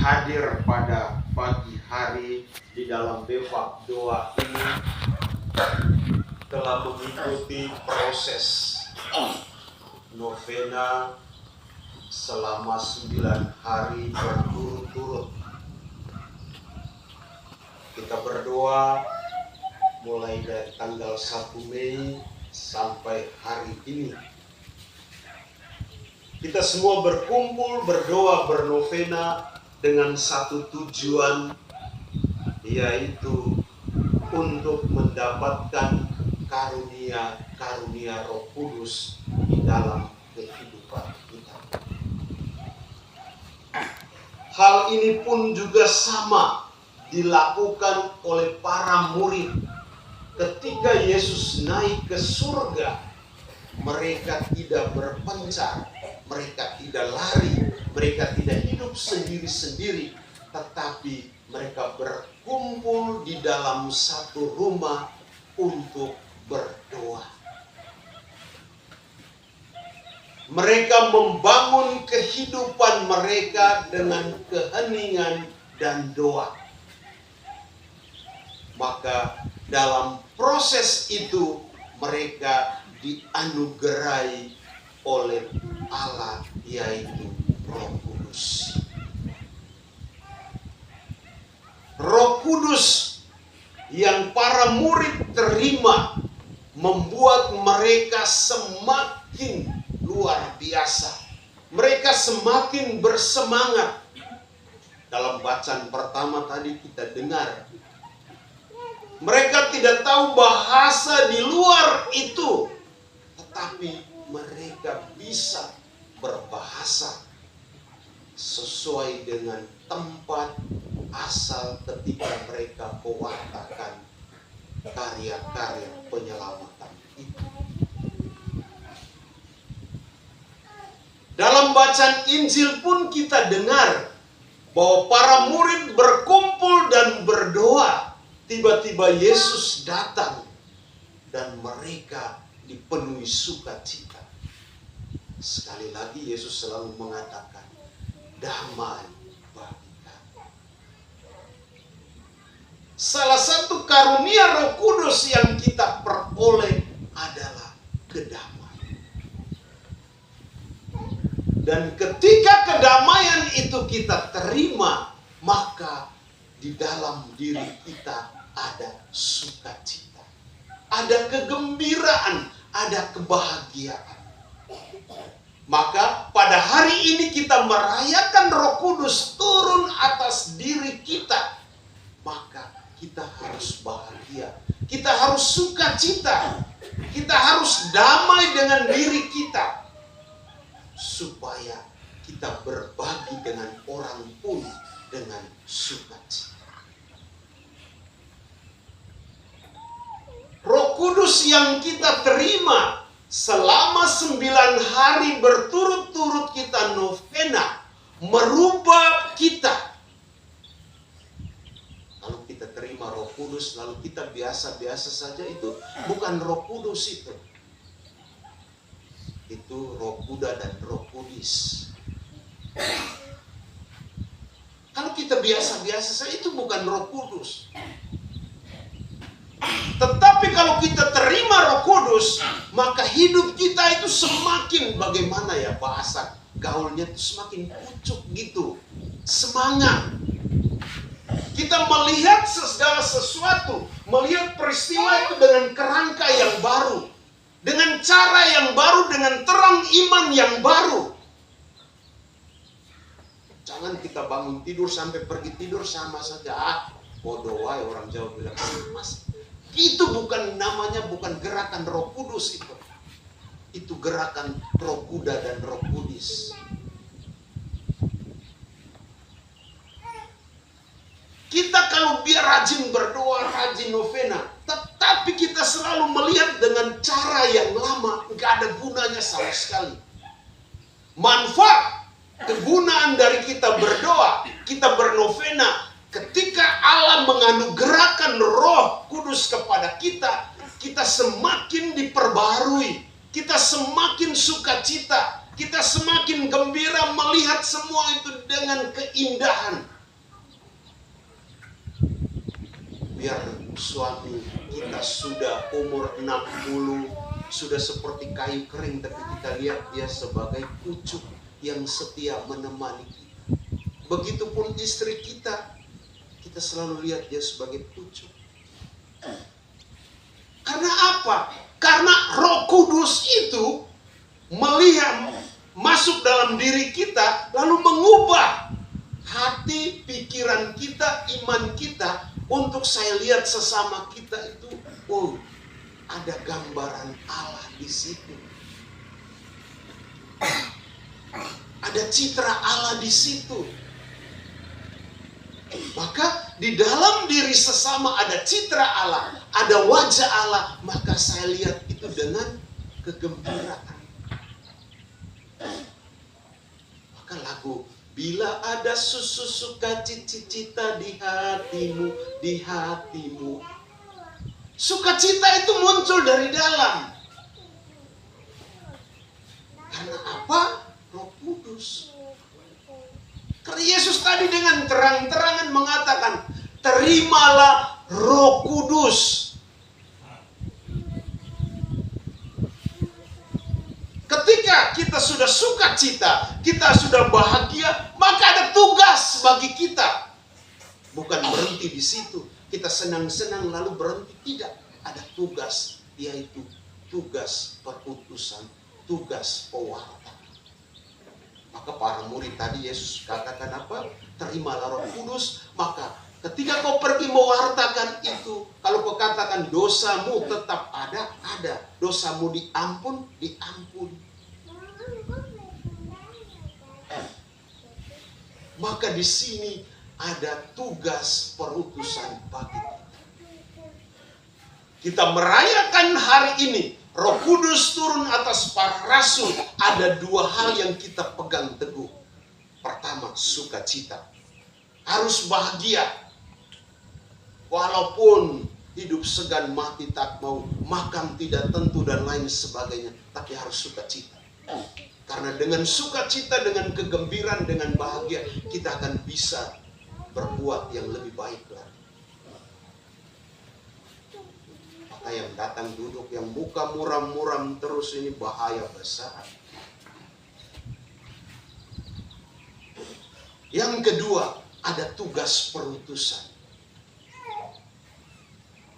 hadir pada pagi hari di dalam befak doa ini telah mengikuti proses novena selama 9 hari berturut-turut. Kita berdoa mulai dari tanggal 1 Mei sampai hari ini. Kita semua berkumpul, berdoa, bernovena dengan satu tujuan, yaitu untuk mendapatkan karunia Roh Kudus di dalam kehidupan kita. Hal ini pun juga sama dilakukan oleh para murid ketika Yesus naik ke surga. Mereka tidak berpencar, mereka tidak lari, mereka tidak hidup sendiri-sendiri, tetapi mereka berkumpul di dalam satu rumah untuk berdoa. Mereka membangun kehidupan mereka dengan keheningan dan doa. Maka dalam proses itu mereka dianugerahi oleh Allah, yaitu Roh Kudus. Roh Kudus yang para murid terima membuat mereka semakin luar biasa. Mereka semakin bersemangat. Dalam bacaan pertama tadi kita dengar, mereka tidak tahu bahasa di luar itu, tetapi mereka bisa berbahasa sesuai dengan tempat asal ketika mereka mewartakan karya-karya penyelamatan itu. Dalam bacaan Injil pun kita dengar bahwa para murid berkumpul dan berdoa. Tiba-tiba Yesus datang dan mereka dipenuhi sukacita. Sekali lagi Yesus selalu mengatakan, damai bagi kamu. Salah satu karunia Roh Kudus yang kita peroleh adalah kedamaian. Dan ketika kedamaian itu kita terima, maka di dalam diri kita ada sukacita, ada kegembiraan, ada kebahagiaan. Maka pada hari ini kita merayakan Roh Kudus turun atas diri kita. Maka kita harus bahagia, kita harus sukacita, kita harus damai dengan diri kita, supaya kita berbagi dengan orang pun dengan sukacita. Roh Kudus yang kita terima selama 9 hari berturut-turut kita novena merubah kita. Kalau kita terima Roh Kudus lalu kita biasa-biasa saja, itu bukan Roh Kudus itu. Itu Roh Kuda dan Roh Kudus. Kalau kita biasa-biasa saja, itu bukan Roh Kudus. Tetapi kalau kita terima Roh Kudus, maka hidup kita itu semakin, bagaimana ya bahasa gaulnya itu, semakin pucuk gitu, semangat. Kita melihat segala sesuatu, melihat peristiwa itu dengan kerangka yang baru, dengan cara yang baru, dengan terang iman yang baru. Jangan kita bangun tidur sampai pergi tidur sama saja. Bodoh wae, orang Jawa bilang. Mas, itu bukan namanya, bukan gerakan Roh Kudus itu. Itu gerakan Roh Kuda dan Roh Kudus. Kita kalau biar rajin berdoa, rajin novena, tetapi kita selalu melihat dengan cara yang lama, nggak ada gunanya sama sekali. Manfaat, kegunaan dari kita berdoa, kita bernovena, ketika Allah menganugerahkan Roh Kudus kepada kita, kita semakin diperbarui, kita semakin sukacita, Kita semakin gembira melihat semua itu dengan keindahan. Biar suami kita sudah umur 60, sudah seperti kayu kering, tapi kita lihat dia sebagai pucuk yang setia menemani kita. Begitupun istri kita, kita selalu lihat dia sebagai pucuk. Karena apa? Karena Roh Kudus itu melihat masuk dalam diri kita, lalu mengubah hati, pikiran kita, iman kita, untuk saya lihat sesama kita itu, oh, ada gambaran Allah di situ. Ada citra Allah di situ. Maka di dalam diri sesama ada citra Allah, ada wajah Allah, maka saya lihat itu dengan kegembiraan. Maka lagu, bila ada sukacita di hatimu, di hatimu. Sukacita itu muncul dari dalam. Karena apa? Roh Kudus. Karena Yesus tadi dengan terang-terangan mengatakan, terimalah Roh Kudus. Ketika kita sudah sukacita, kita sudah bahagia, maka ada tugas bagi kita. Bukan berhenti di situ. Kita senang-senang lalu berhenti. Tidak. Ada tugas, yaitu tugas perutusan, tugas pewarta. Maka para murid tadi Yesus katakan apa? Terimalah Roh Kudus. Maka ketika kau pergi mewartakan itu, kalau kau katakan dosamu tetap ada. Dosamu diampun. Maka di sini ada tugas perutusan bagi kita. Kita merayakan hari ini, Roh Kudus turun atas para rasul. Ada dua hal yang kita pegang teguh. Pertama, sukacita. Harus bahagia. Walaupun hidup segan, mati tak mau, makan tidak tentu dan lain sebagainya. Tapi harus sukacita. Karena dengan sukacita, dengan kegembiraan, dengan bahagia, kita akan bisa berbuat yang lebih baik lagi. Maka yang datang duduk, yang muka muram-muram terus, ini bahaya besar. Yang kedua, ada tugas perutusan.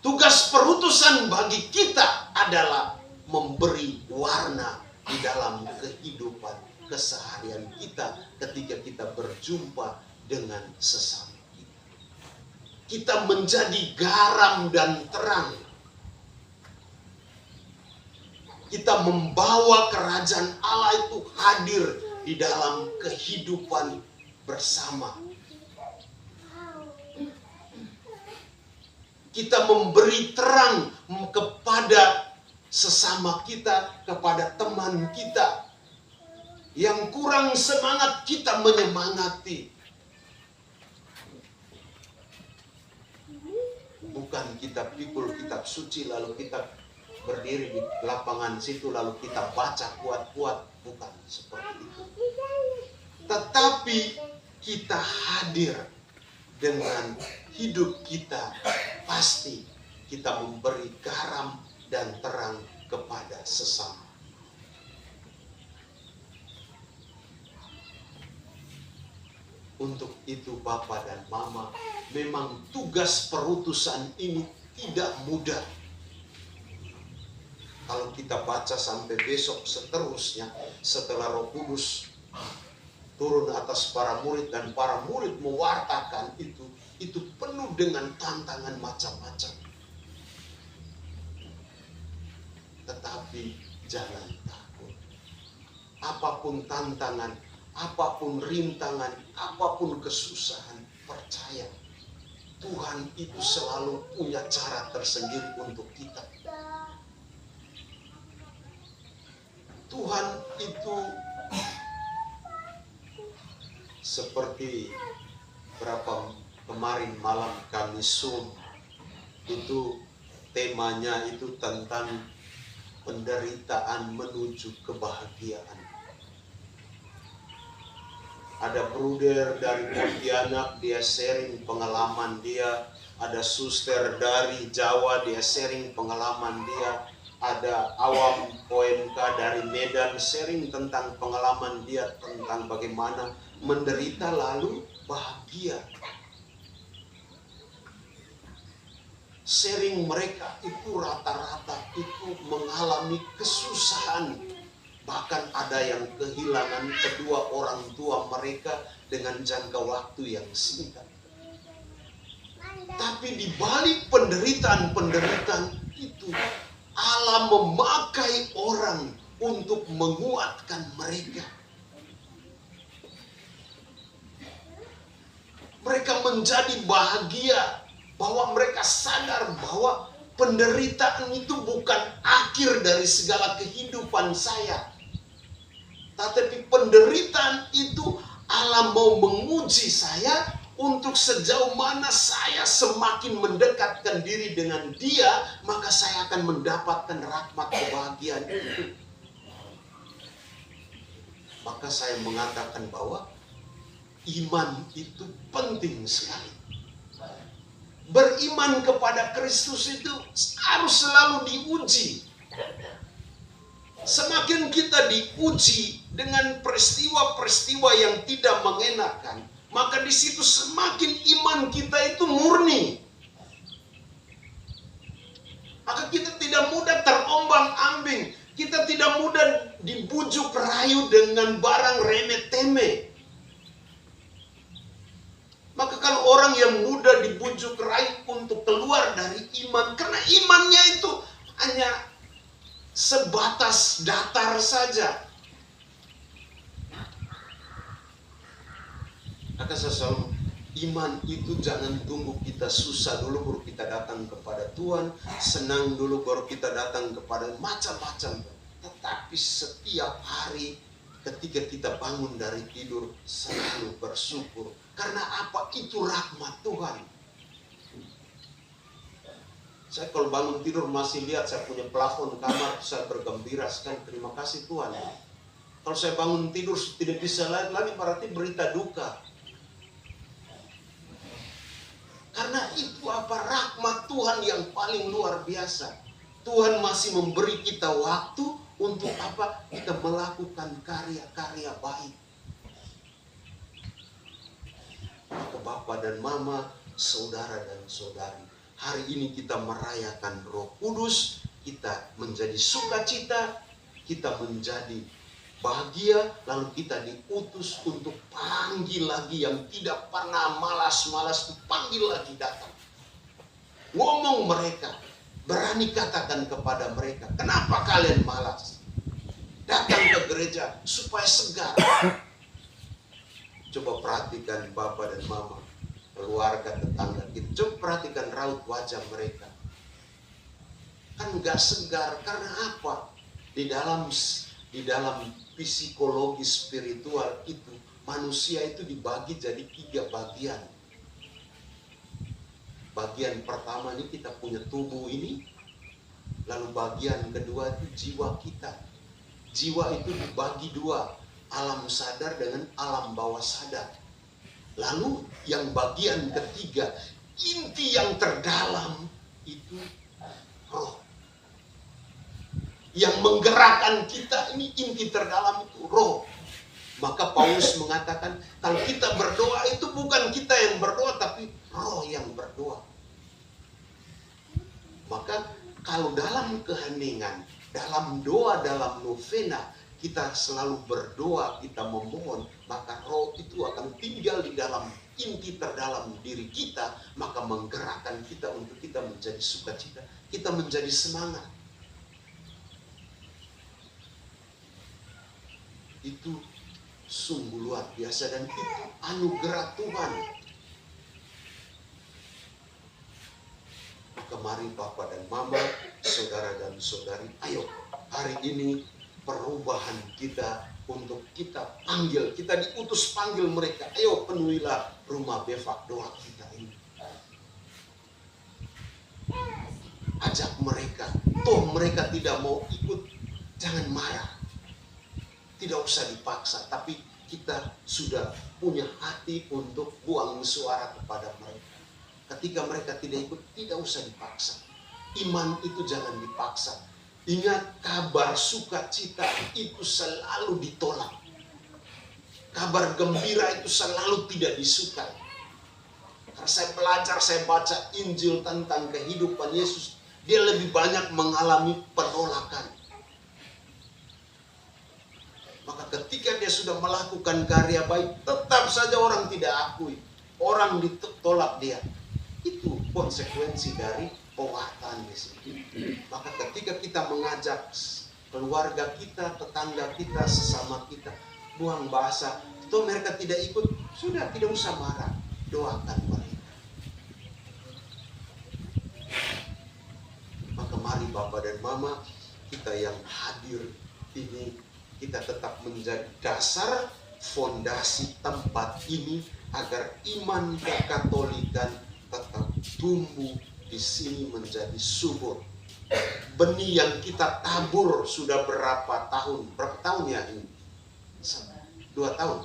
Tugas perutusan bagi kita adalah memberi warna di dalam kehidupan keseharian kita ketika kita berjumpa dengan sesama kita. Kita menjadi garam dan terang. Kita membawa kerajaan Allah itu hadir di dalam kehidupan bersama. Kita memberi terang kepada sesama kita, kepada teman kita. Yang kurang semangat, kita menyemangati. Bukan kita pikul kitab suci lalu kita berdiri di lapangan situ lalu kita baca kuat-kuat. Bukan seperti itu. Tetapi kita hadir dengan hidup kita. Pasti kita memberi garam dan terang kepada sesama. Untuk itu Bapak dan Mama, memang tugas perutusan ini tidak mudah. Kalau kita baca sampai besok seterusnya, setelah Roh Kudus turun atas para murid dan para murid mewartakan itu penuh dengan tantangan macam-macam. Tetapi jangan takut. Apapun tantangan, apapun rintangan, apapun kesusahan, percaya Tuhan itu selalu punya cara tersendiri untuk kita. Tuhan itu seperti berapa kemarin malam kami Zoom, itu temanya itu tentang penderitaan menuju kebahagiaan. Ada bruder dari Pontianak, dia sharing pengalaman dia. Ada suster dari Jawa, dia sharing pengalaman dia. Ada awam OMK dari Medan, sharing tentang pengalaman dia, tentang bagaimana menderita lalu bahagia. Sharing mereka itu rata-rata itu mengalami kesusahan. Bahkan ada yang kehilangan kedua orang tua mereka dengan jangka waktu yang singkat. Tapi di balik penderitaan-penderitaan itu, Allah memakai orang untuk menguatkan mereka. Mereka menjadi bahagia bahwa mereka sadar bahwa penderitaan itu bukan akhir dari segala kehidupan saya. Tetapi penderitaan itu Allah mau menguji saya untuk sejauh mana saya semakin mendekatkan diri dengan Dia, maka saya akan mendapatkan rahmat kebahagiaan itu. Maka saya mengatakan bahwa iman itu penting sekali. Beriman kepada Kristus itu harus selalu diuji. Semakin kita diuji dengan peristiwa-peristiwa yang tidak mengenakan, maka di situ semakin iman kita itu murni. Maka kita tidak mudah terombang-ambing, kita tidak mudah dibujuk rayu dengan barang remeh-temeh. Maka kalau orang yang mudah dibujuk rayu untuk keluar dari iman, karena imannya itu hanya sebatas datar saja. Maka saya iman itu jangan tunggu kita susah dulu baru kita datang kepada Tuhan, senang dulu baru kita datang kepada macam-macam. Tetapi setiap hari ketika kita bangun dari tidur selalu bersyukur. Karena apa? Itu rahmat Tuhan. Saya kalau bangun tidur masih lihat saya punya plafon kamar, saya bergembira sekali, terima kasih Tuhan. Kalau saya bangun tidur tidak bisa lagi berarti berita duka. Karena itu apa? Rahmat Tuhan yang paling luar biasa. Tuhan masih memberi kita waktu untuk apa? Kita melakukan karya-karya baik. Maka Bapak dan Mama, saudara dan saudari, hari ini kita merayakan Roh Kudus, kita menjadi sukacita, kita menjadi bahagia, lalu kita diutus untuk panggil lagi yang tidak pernah malas-malas, panggil lagi datang. Ngomong mereka, berani katakan kepada mereka, kenapa kalian malas? Datang ke gereja supaya segar. Coba perhatikan Bapak dan Mama, keluarga, tetangga kita. Coba perhatikan raut wajah mereka. Kan gak segar, karena apa? Di dalam psikologi spiritual itu, manusia itu dibagi jadi 3 bagian. Bagian pertama ini kita punya tubuh ini, lalu bagian kedua itu jiwa kita. Jiwa itu dibagi 2. Alam sadar dengan alam bawah sadar. Lalu yang bagian ketiga, inti yang terdalam itu roh. Yang menggerakkan kita ini inti terdalam itu roh. Maka Paulus mengatakan kalau kita berdoa itu bukan kita yang berdoa tapi roh yang berdoa. Maka kalau dalam keheningan, dalam doa, dalam novena, kita selalu berdoa, kita memohon, maka roh itu akan tinggal di dalam inti terdalam diri kita, maka menggerakkan kita untuk kita menjadi sukacita, kita menjadi semangat. Itu sungguh luar biasa dan itu anugerah Tuhan. Maka mari Bapak dan Mama, saudara dan saudari, ayo hari ini perubahan kita untuk kita panggil, kita diutus panggil mereka. Ayo penuhilah rumah befak doa kita ini. Ajak mereka, toh mereka tidak mau ikut, jangan marah. Tidak usah dipaksa, tapi kita sudah punya hati untuk buang suara kepada mereka. Ketika mereka tidak ikut, tidak usah dipaksa. Iman itu jangan dipaksa. Ingat, kabar sukacita itu selalu ditolak. Kabar gembira itu selalu tidak disukai. Karena saya belajar, saya baca Injil tentang kehidupan Yesus, dia lebih banyak mengalami penolakan. Maka ketika dia sudah melakukan karya baik, tetap saja orang tidak akui. Orang ditolak dia. Itu konsekuensi dari pewartaan di sini. Maka ketika kita mengajak keluarga kita, tetangga kita, sesama kita, buang bahasa, itu mereka tidak ikut, sudah tidak usah marah. Doakan mereka. Maka mari Bapak dan Mama, kita yang hadir ini, kita tetap menjadi dasar fondasi tempat ini agar iman kekatolikan tetap tumbuh di sini menjadi subur. Benih yang kita tabur sudah berapa tahun? Berapa tahun ya ini? 2 tahun?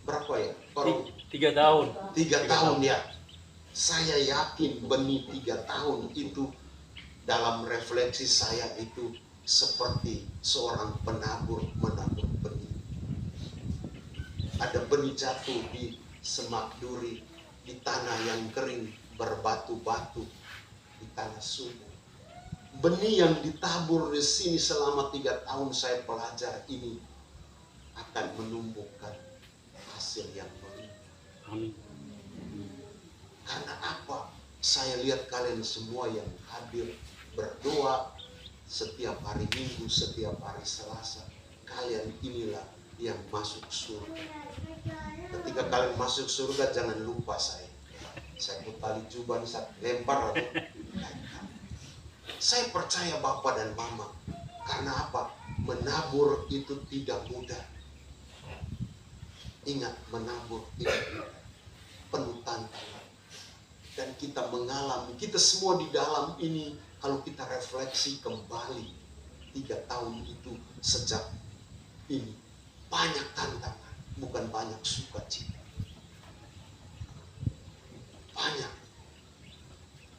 Berapa ya? 3 tahun. 3 tahun ya. Saya yakin benih 3 tahun itu dalam refleksi saya itu seperti seorang penabur menabur benih. Ada benih jatuh di semak duri, di tanah yang kering berbatu-batu, di tanah subur. Benih yang ditabur di sini selama 3 tahun saya pelajar ini akan menumbuhkan hasil yang melimpah. Amin. Karena apa? Saya lihat kalian semua yang hadir berdoa setiap hari Minggu, setiap hari Selasa. Kalian inilah yang masuk surga. Ketika kalian masuk surga, jangan lupa saya. Saya pun tali jubah, saya lempar. Saya percaya Bapak dan Mama. Karena apa? Menabur itu tidak mudah. Ingat, menabur tidak mudah. Penuh tantangan. Dan kita mengalami, kita semua di dalam ini, kalau kita refleksi kembali 3 tahun itu sejak ini, banyak tantangan, bukan banyak sukacita. Banyak.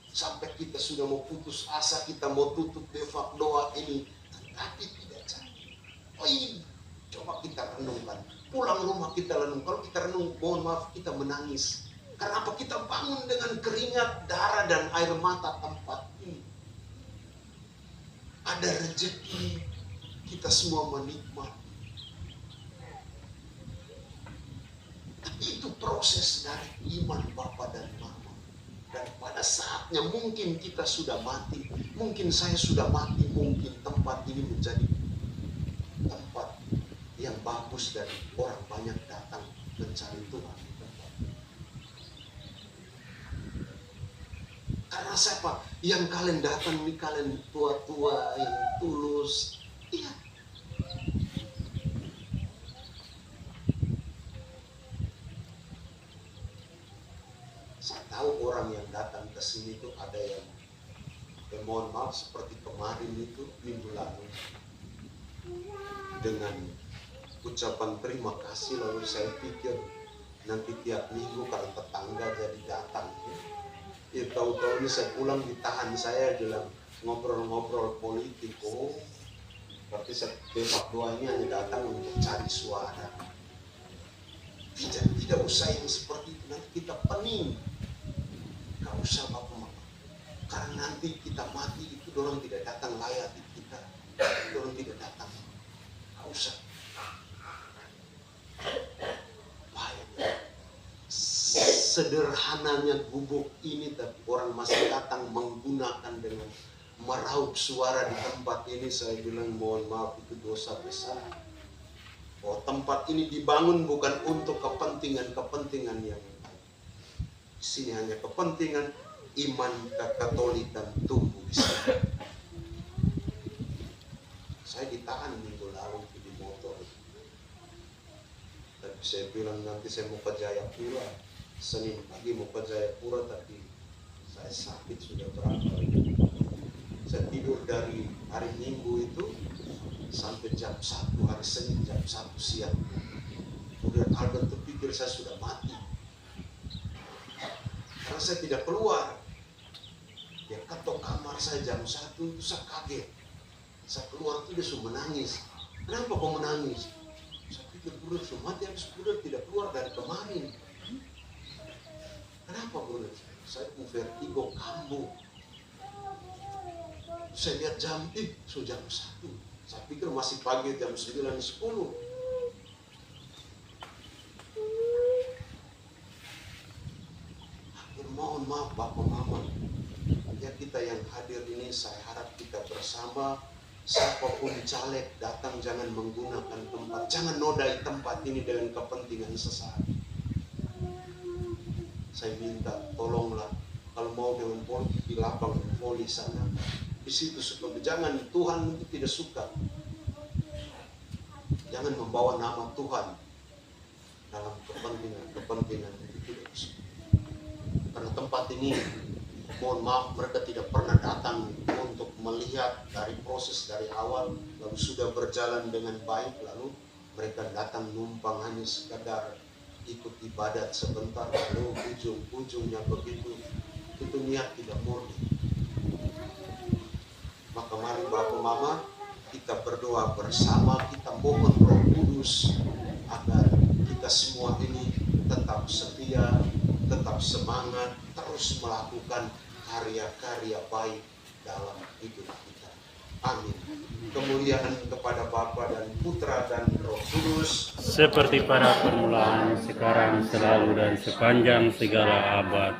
Sampai kita sudah mau putus asa, kita mau tutup devak doa ini, tapi tidak jadi. Oh ini, coba kita renungkan. Pulang rumah kita renung. Kalau kita renung, mohon maaf, kita menangis. Karena apa? Kita bangun dengan keringat, darah, dan air mata tempat ini. Ada rezeki, kita semua menikmati. Tapi itu proses dari iman Bapa dan Mama. Dan pada saatnya mungkin kita sudah mati, mungkin saya sudah mati, mungkin tempat ini menjadi tempat yang bagus dan orang banyak datang mencari Tuhan. Karena siapa? Yang kalian datang ini kalian tua-tua yang tulus. Iya. Saya tahu orang yang datang ke sini itu ada yang mohon maaf seperti kemarin itu minggu lalu. Dengan ucapan terima kasih lalu saya pikir nanti tiap minggu kalau tetangga jadi datang. Ya tahu-tahu ini saya pulang ditahan, saya bilang ngobrol-ngobrol politik. Oh, berarti saya bebak doa ini hanya datang untuk cari suara. Tidak usah yang seperti itu, nanti kita pening. Gak usah Bapak Mama. Karena nanti kita mati itu orang tidak datang layati kita. Orang tidak datang. Gak usah. Sederhananya gubuk ini, tapi orang masih datang menggunakan dengan meraup suara di tempat ini. Saya bilang mohon maaf, itu dosa besar. Oh, tempat ini dibangun bukan untuk kepentingan-kepentingan yang lain. Di sini hanya kepentingan iman kekatolikan tumbuh di sini. Saya ditahan minggu lalu di motor. Tapi saya bilang nanti saya mau ke Jayapura. Senin pagi mau ke Jayapura, tapi saya sakit sudah berapa hari. Saya tidur dari hari Minggu itu sampai jam 1 hari Senin, jam 1 siang. Kemudian Albert terpikir saya sudah mati. Karena saya tidak keluar. Dia ketok kamar saya jam 1 itu saya kaget. Saya keluar itu dia sudah menangis. Kenapa kau menangis? Saya pikir Bruder sudah mati, habis Bruder tidak keluar dari kemarin. Kenapa Bruder? Saya punya vertigo kambuh. Saya lihat jam, sudah jam 1. Saya pikir masih pagi jam 9, 10. Mohon maaf Bapak Mama. Ya kita yang hadir ini saya harap kita bersama, siapapun caleg datang jangan menggunakan tempat, jangan nodai tempat ini dengan kepentingan sesaat. Saya minta tolonglah kalau mau dengan politik di lapangan voli sana, di situ supaya jangan, Tuhan itu tidak suka. Jangan membawa nama Tuhan dalam kepentingan itu tidak suka. Karena tempat ini, mohon maaf, mereka tidak pernah datang untuk melihat dari proses dari awal, lalu sudah berjalan dengan baik, lalu mereka datang numpang hanya sekadar ikut ibadat sebentar, lalu ujung-ujungnya begitu, itu niat tidak murni. Maka mari Bapak Mama, kita berdoa bersama, kita mohon Roh Kudus agar kita semua ini tetap setia, tetap semangat, terus melakukan karya-karya baik dalam hidup kita. Amin. Kemuliaan kepada Bapa dan Putra dan Roh Kudus, seperti pada permulaan, sekarang, selalu, dan sepanjang segala abad.